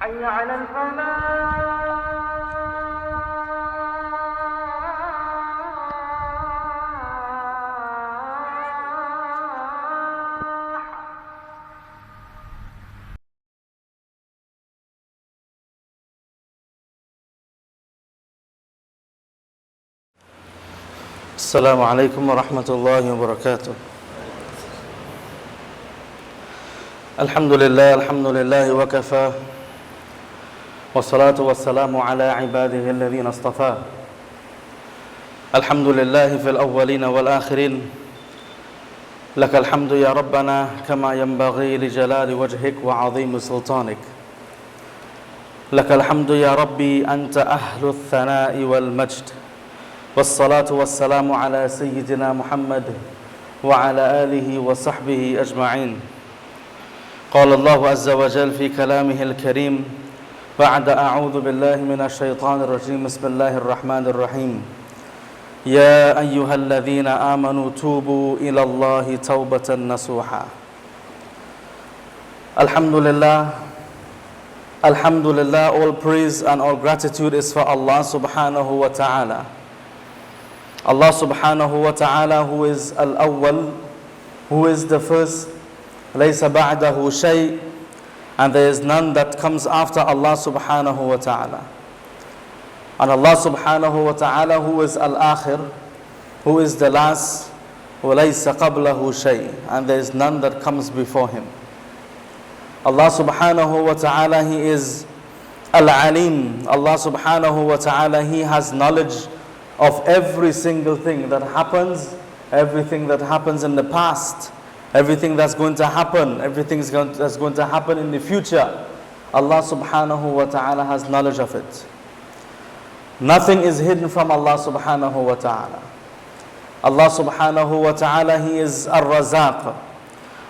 حي على الفلاح. السلام عليكم ورحمة الله وبركاته. الحمد لله وكفى والصلاة والسلام على عباده الذين اصطفى. الحمد لله في الأولين والآخرين، لك الحمد يا ربنا كما ينبغي لجلال وجهك وعظيم سلطانك. لك الحمد يا ربي أنت أهل الثناء والمجد، والصلاة والسلام على سيدنا محمد وعلى آله وصحبه أجمعين. قال الله عز وجل في كلامه الكريم بعد أعوذ بالله من الشيطان الرجيم بسم الله الرحمن الرحيم يا أيها الذين آمنوا توبوا إلى الله توبة نصوحا. Alhamdulillah, Alhamdulillah, all praise and all gratitude is for Allah subhanahu wa ta'ala. Allah subhanahu wa ta'ala, who is al-awwal, who is the first, laysa ba'dahu shay, and there is none that comes after Allah subhanahu wa ta'ala. And Allah subhanahu wa ta'ala, who is al-akhir, who is the last, laysa qablahu shay, and there is none that comes before him. Allah subhanahu wa ta'ala, he is al-alim. Allah subhanahu wa ta'ala, he has knowledge of every single thing that happens, everything that happens in the past, everything that's going to happen, everything that's going to happen in the future. Allah subhanahu wa ta'ala has knowledge of it. Nothing is hidden from Allah subhanahu wa ta'ala. Allah subhanahu wa ta'ala, he is ar-razaq.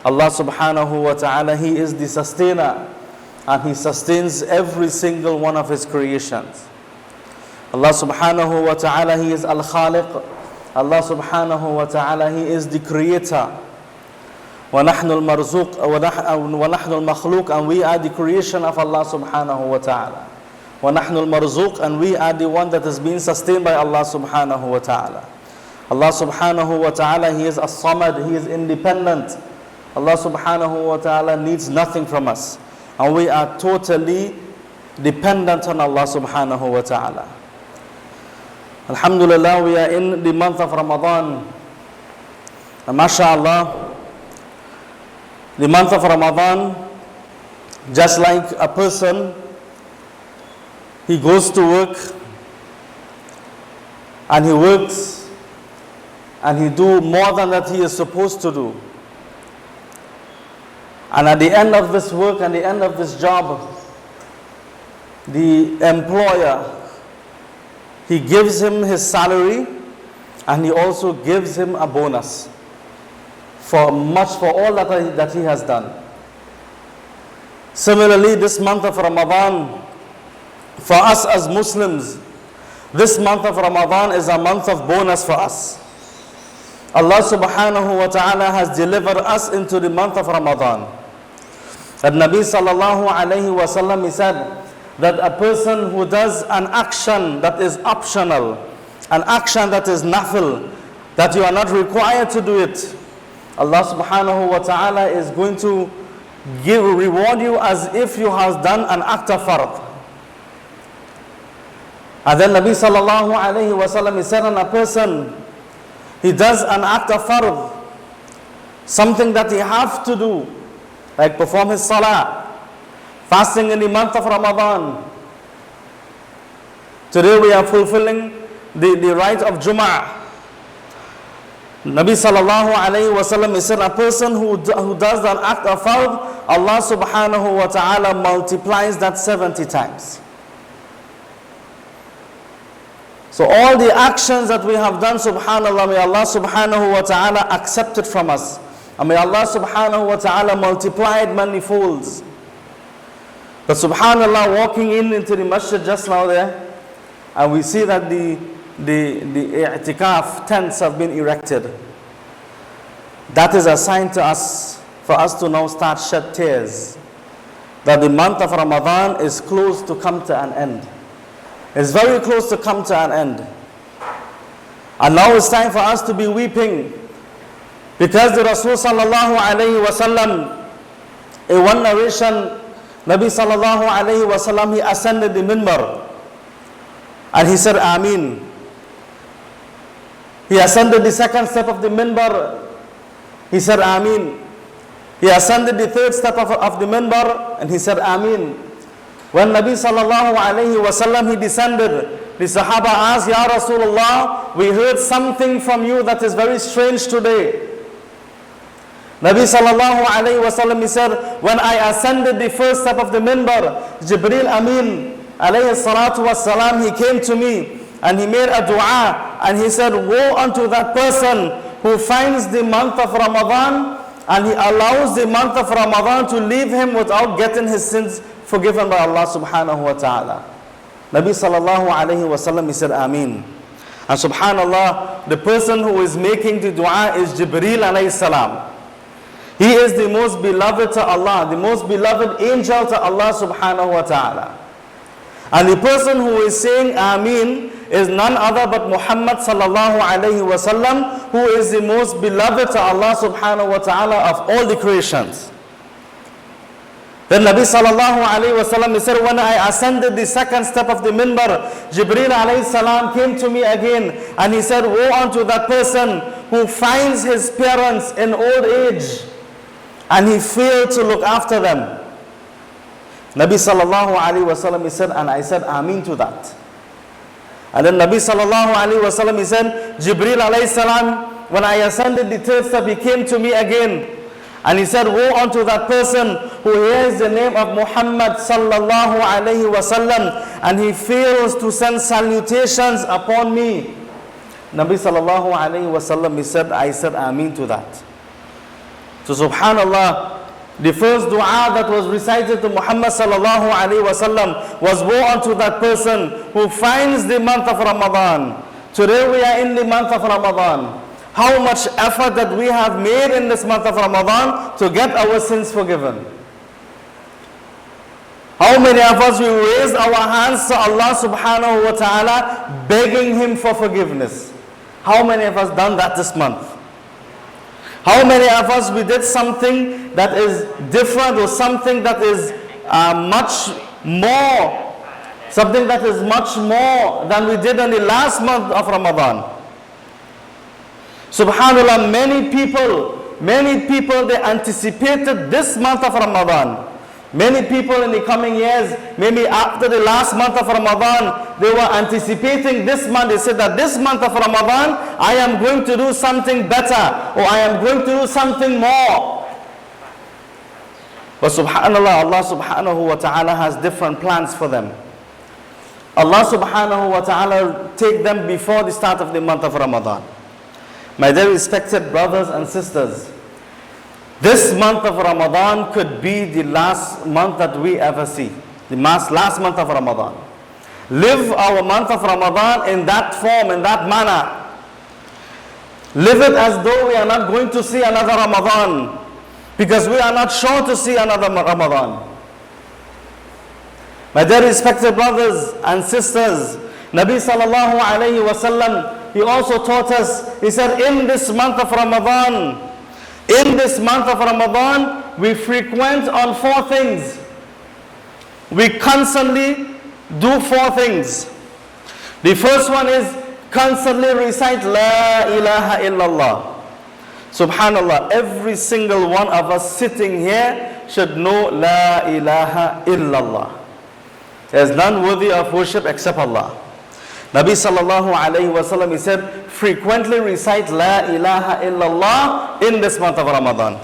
Allah subhanahu wa ta'ala, he is the sustainer, and he sustains every single one of his creations. Allah subhanahu wa ta'ala, he is al-khaliq. Allah subhanahu wa ta'ala, he is the creator. وَنَحْنُ الْمَرْزُوقُ وَنَحْنُ الْمَخْلُوقُ, and we are the creation of Allah subhanahu wa ta'ala. وَنَحْنُ الْمَرْزُوقُ, and we are the one that is being sustained by Allah subhanahu wa ta'ala. Allah subhanahu wa ta'ala, he is as-samad, he is independent. Allah subhanahu wa ta'ala needs nothing from us, and we are totally dependent on Allah subhanahu wa ta'ala. Alhamdulillah, we are in the month of Ramadan, and mashallah, the month of Ramadan, just like a person, he goes to work and he works and he do more than that he is supposed to do. And at the end of this work and the end of this job, the employer, he gives him his salary and he also gives him a bonus for all that he has done. Similarly, this month of Ramadan, for us as Muslims, this month of Ramadan is a month of bonus for us. Allah subhanahu wa ta'ala has delivered us into the month of Ramadan. And Nabi sallallahu alayhi wa sallam, he said that a person who does an action that is optional, an action that is nafil, that you are not required to do it, Allah subhanahu wa ta'ala is going to reward you as if you have done an act of fard. And then Nabi sallallahu alayhi wa sallam, he said, on a person, he does an act of fard, something that he have to do, like perform his salah, fasting in the month of Ramadan. Today we are fulfilling the rite of Jum'ah. Nabi sallallahu alayhi wa sallam, he said, a person who does an act of fard, Allah subhanahu wa ta'ala multiplies that 70 times. So all the actions that we have done, subhanallah, may Allah subhanahu wa ta'ala accept it from us. And may Allah subhanahu wa ta'ala multiply it many folds. But subhanallah, walking into the masjid just now there, and we see that the i'tikaf tents have been erected. That is a sign to us, for us to now start shed tears. that the month of Ramadan is close to come to an end. It's very close to come to an end. And now it's time for us to be weeping, because the Rasul sallallahu alayhi wasallam, in one narration, Nabi sallallahu alayhi wasallam, he ascended the minbar and he said Ameen. He ascended the second step of the minbar, he said Ameen. He ascended the third step of the minbar and he said Ameen. When Nabi sallallahu alayhi wasallam, he descended, the Sahaba asked, Ya Rasulullah, we heard something from you that is very strange today. Nabi sallallahu alayhi wasallam, he said, when I ascended the first step of the minbar, Jibreel Amin alayhi salatu wassalam, he came to me and he made a dua and he said, woe unto that person who finds the month of Ramadan and he allows the month of Ramadan to leave him without getting his sins forgiven by Allah subhanahu wa ta'ala. Nabi sallallahu alayhi wasallam, he said Ameen. And subhanallah, the person who is making the dua is Jibreel alayhi salam. He is the most beloved to Allah, the most beloved angel to Allah subhanahu wa ta'ala. And the person who is saying Ameen is none other but Muhammad sallallahu alayhi wasallam, who is the most beloved to Allah subhanahu wa ta'ala of all the creations. Then Nabi sallallahu alayhi wasallam, he said, when I ascended the second step of the minbar, Jibreel alayhi salam came to me again and he said, woe unto that person who finds his parents in old age and he failed to look after them. Nabi sallallahu alayhi wasallam, he said, and I said Ameen to that. And then Nabi sallallahu alayhi wasallam, he said, Jibreel alayhi salam, when I ascended the third step, he came to me again and he said, woe unto that person who hears the name of Muhammad sallallahu alayhi wasallam and he fails to send salutations upon me. Nabi sallallahu alayhi wasallam, he said, I said Ameen to that. So subhanallah, the first dua that was recited to Muhammad sallallahu alayhi wasallam was, woe unto that person who finds the month of Ramadan. Today we are in the month of Ramadan. How much effort that we have made in this month of Ramadan to get our sins forgiven. How many of us we raised our hands to Allah subhanahu wa ta'ala begging Him for forgiveness? How many of us done that this month? How many of us we did something that is different or something that is much more than we did in the last month of Ramadan? Subhanallah, many people, they anticipated this month of Ramadan. Many people in the coming years, maybe after the last month of Ramadan, they were anticipating this month. They said that this month of Ramadan, I am going to do something better, or I am going to do something more. But subhanallah, Allah subhanahu wa ta'ala has different plans for them. Allah subhanahu wa ta'ala take them before the start of the month of Ramadan. My dear respected brothers and sisters, this month of Ramadan could be the last month that we ever see. The last month of Ramadan. Live our month of Ramadan in that form, in that manner. Live it as though we are not going to see another Ramadan, because we are not sure to see another Ramadan. My dear respected brothers and sisters, Nabi sallallahu alayhi wasallam, he also taught us, he said, in this month of Ramadan, we frequent on 4 things. We constantly do 4 things. The first one is constantly recite La ilaha illallah. Subhanallah, every single one of us sitting here should know La ilaha illallah. There is none worthy of worship except Allah. Nabi sallallahu alayhi wasallam, he said, frequently recite La ilaha illallah in this month of Ramadan.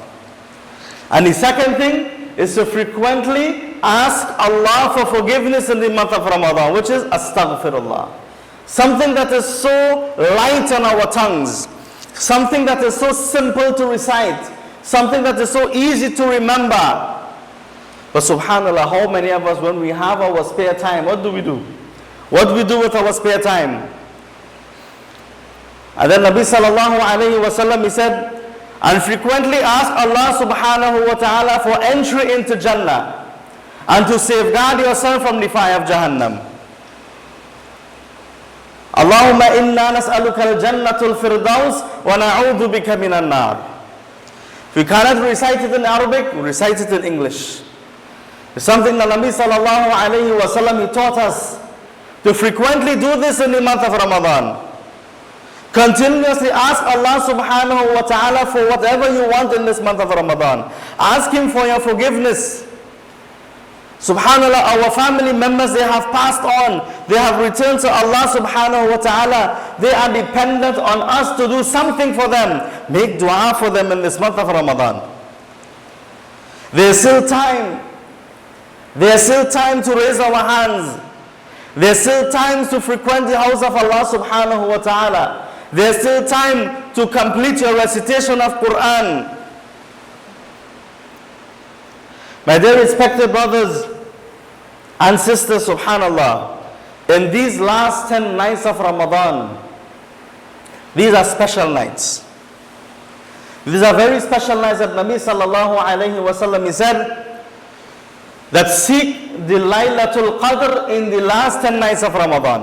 And the second thing is to frequently ask Allah for forgiveness in the month of Ramadan, which is astaghfirullah. Something that is so light on our tongues, something that is so simple to recite, something that is so easy to remember. But subhanallah, how many of us, when we have our spare time, what do we do? What do we do with our spare time? And then Nabi sallallahu alayhi wasallam, he said, and frequently ask Allah subhanahu wa ta'ala for entry into Jannah. and to safeguard yourself from the fire of Jahannam. Allahumma inna nas'aluka al-jannatul firdaus wa na'udhu bika minan nar. If you cannot recite it in Arabic, recite it in English. It's something that Nabi sallallahu alayhi wa sallam, he taught us to frequently do this in the month of Ramadan. Continuously ask Allah subhanahu wa ta'ala for whatever you want in this month of Ramadan. Ask Him for your forgiveness. Subhanallah, our family members, they have passed on. They have returned to Allah subhanahu wa ta'ala. They are dependent on us to do something for them. Make dua for them in this month of Ramadan. There's still time. There's still time to raise our hands. There's still time to frequent the house of Allah subhanahu wa ta'ala. There's still time to complete your recitation of Quran. My dear respected brothers and sisters, subhanallah, in these last 10 nights of Ramadan, these are special nights. These are very special nights that Nabi sallallahu alayhi wa sallam, he said that seek the Laylatul Qadr in the last 10 nights of Ramadan.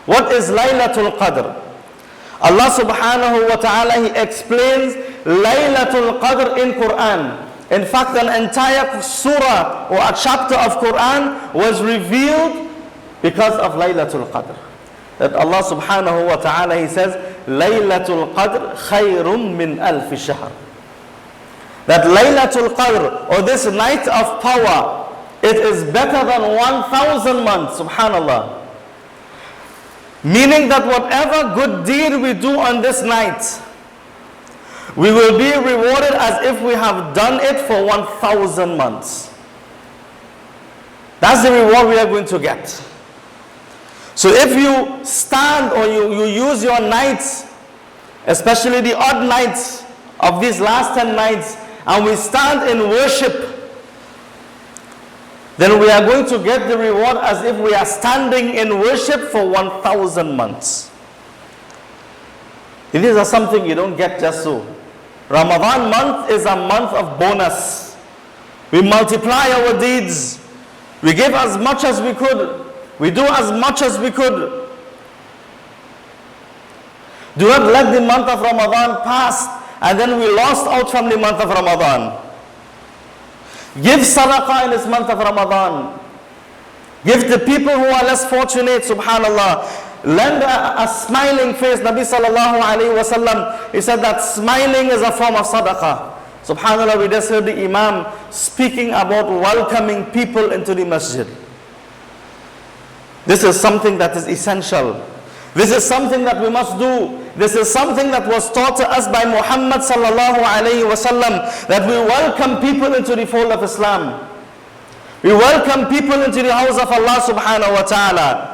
What is Laylatul Qadr? Allah subhanahu wa ta'ala, He explains Laylatul Qadr in Quran. In fact, an entire surah or a chapter of Quran was revealed because of Laylatul Qadr. That Allah subhanahu wa ta'ala, He says, Laylatul Qadr khayrun min alf shahr. That Laylatul Qadr, or this night of power, it is better than 1,000 months, subhanallah. Meaning that whatever good deed we do on this night, we will be rewarded as if we have done it for 1,000 months. That's the reward we are going to get. So if you stand or you use your nights, especially the odd nights of these last 10 nights, and we stand in worship, then we are going to get the reward as if we are standing in worship for 1,000 months. These are something you don't get just so. Ramadan month is a month of bonus. We multiply our deeds. We give as much as we could. We do as much as we could. Do not let the month of Ramadan pass and then we lost out from the month of Ramadan. Give sadaqah in this month of Ramadan. Give the people who are less fortunate, subhanallah. Lend a smiling face. Nabi sallallahu alayhi wa sallam, he said that smiling is a form of sadaqah. Subhanallah, we just heard the Imam speaking about welcoming people into the masjid. This is something that is essential. This is something that we must do. This is something that was taught to us by Muhammad sallallahu alayhi wa sallam, that we welcome people into the fold of Islam. We welcome people into the house of Allah subhanahu wa ta'ala.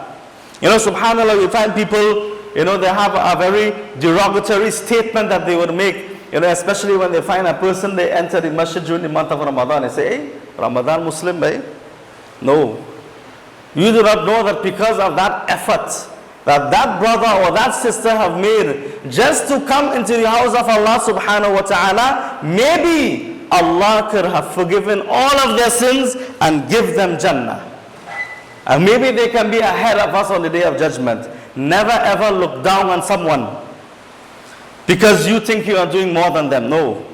You know, subhanallah, we find people, you know, they have a very derogatory statement that they would make, you know, especially when they find a person, they enter the masjid during the month of Ramadan. They say, hey, Ramadan Muslim, eh? No. You do not know that because of that effort that that brother or that sister have made just to come into the house of Allah subhanahu wa ta'ala, maybe Allah could have forgiven all of their sins and give them Jannah. And maybe they can be ahead of us on the day of judgment. Never ever look down on someone because you think you are doing more than them. No.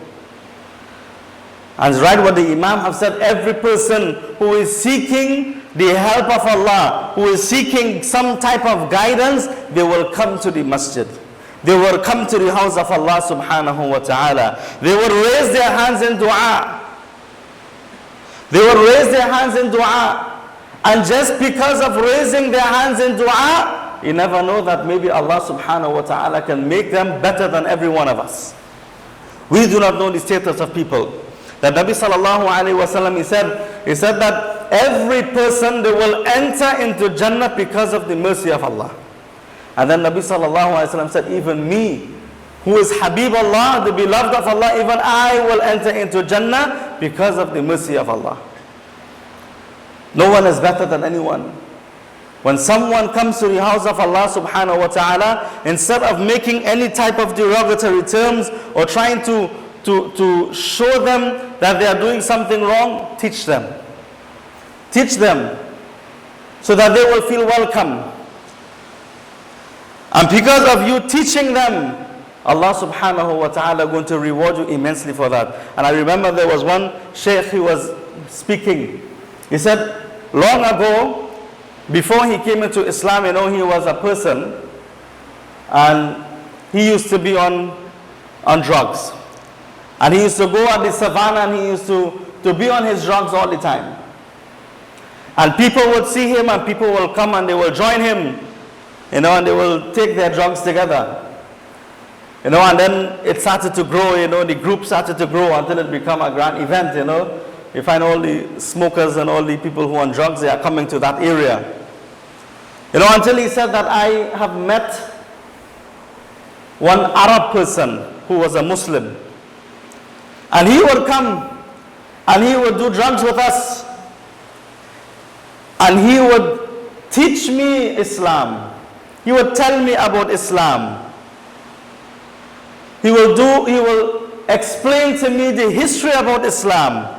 And it's right what the Imam have said, every person who is seeking the help of Allah, who is seeking some type of guidance, they will come to the masjid. They will come to the house of Allah subhanahu wa ta'ala. They will raise their hands in dua. They will raise their hands in dua. And just because of raising their hands in dua, you never know that maybe Allah subhanahu wa ta'ala can make them better than every one of us. We do not know the status of people. That Nabi sallallahu alayhi wa sallam, he said that every person, they will enter into Jannah because of the mercy of Allah. And then Nabi sallallahu alayhi wa sallam said, even me, who is Habib Allah, the beloved of Allah, even I will enter into Jannah because of the mercy of Allah. No one is better than anyone. When someone comes to the house of Allah subhanahu wa ta'ala, instead of making any type of derogatory terms or trying to show them that they are doing something wrong, teach them. Teach them so that they will feel welcome. And because of you teaching them, Allah subhanahu wa ta'ala going to reward you immensely for that. And I remember there was one sheikh who was speaking. He said, long ago, before he came into Islam, he was a person and he used to be on drugs. And he used to go at the savannah and he used to be on his drugs all the time. And people would see him and people will come and they will join him, and they will take their drugs together. And then it started to grow, the group started to grow until it became a grand event, You find all the smokers and all the people who are on drugs, they are coming to that area. Until he said that I have met one Arab person who was a Muslim. And he would come and he would do drugs with us. And he would teach me Islam. He would tell me about Islam. He will explain to me the history about Islam.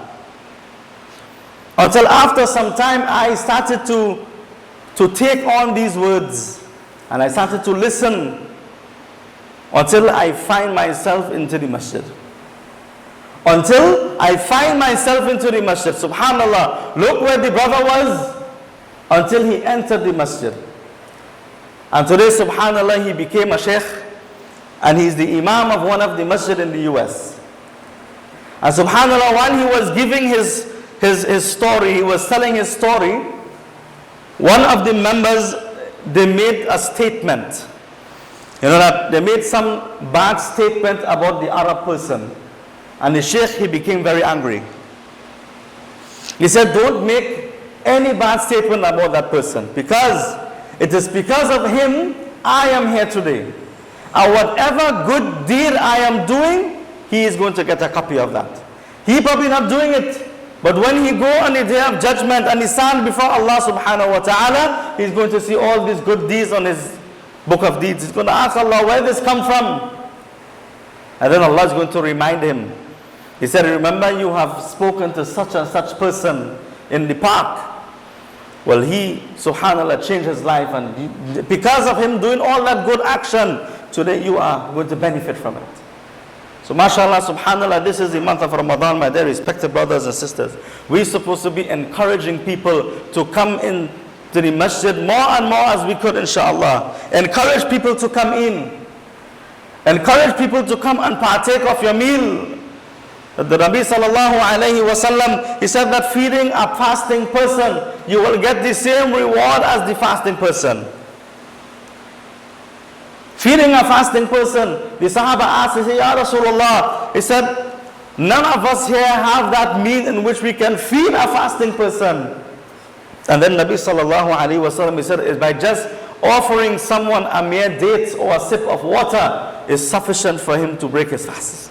Until after some time I started to take on these words. And I started to listen until I find myself into the masjid. Until I find myself into the masjid. Subhanallah. Look where the brother was until he entered the masjid. And today, subhanallah, he became a sheikh. And he's the imam of one of the masjid in the US. And subhanallah, while he was giving his story, he was telling his story, one of the members, they made a statement. That they made some bad statement about the Arab person. And the sheikh, he became very angry. He said, don't make any bad statement about that person, because it is because of him I am here today. And whatever good deed I am doing, he is going to get a copy of that. He probably not doing it, but when he go on the day of judgment and he stand before Allah subhanahu wa ta'ala, he's going to see all these good deeds on his book of deeds. He's going to ask Allah, where this come from? And then Allah is going to remind him. He said, remember you have spoken to such and such person in the park. Well, he, subhanAllah, changed his life, and because of him doing all that good action, today you are going to benefit from it. So mashallah, subhanAllah, this is the month of Ramadan, my dear respected brothers and sisters. We're supposed to be encouraging people to come in to the masjid more and more as we could, inshallah. Encourage people to come in. Encourage people to come and partake of your meal. The Nabi sallallahu alayhi wa sallam, he said that feeding a fasting person, you will get the same reward as the fasting person. Feeding a fasting person, the Sahaba asked, he said, Ya Rasulullah, he said, none of us here have that meal in which we can feed a fasting person. And then Nabi sallallahu alayhi wa sallam, he said, by just offering someone a mere date or a sip of water is sufficient for him to break his fast.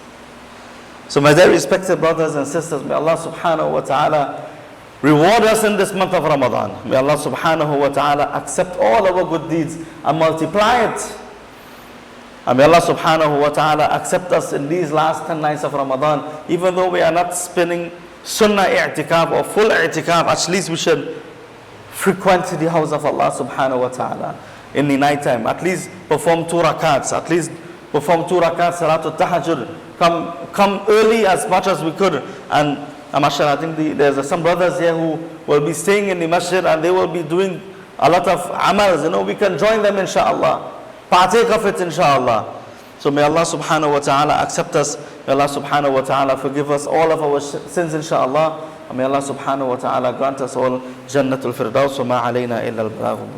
So my dear respected brothers and sisters, may Allah subhanahu wa ta'ala reward us in this month of Ramadan. May Allah subhanahu wa ta'ala accept all our good deeds and multiply it. And may Allah subhanahu wa ta'ala accept us in these last 10 nights of Ramadan. Even though we are not spending sunnah i'tikaf or full i'tikaf, at least we should frequent the house of Allah subhanahu wa ta'ala in the night time. At least perform 2 rakats. At least perform 2 rakats, salatul tahajjud. Come early as much as we could. And mashallah, I think there's some brothers here who will be staying in the masjid and they will be doing a lot of amals. We can join them inshallah. Partake of it inshallah. So may Allah subhanahu wa ta'ala accept us. May Allah subhanahu wa ta'ala forgive us all of our sins inshallah. And may Allah subhanahu wa ta'ala grant us all Jannatul Firdaus wa ma alayna illa al-balagh.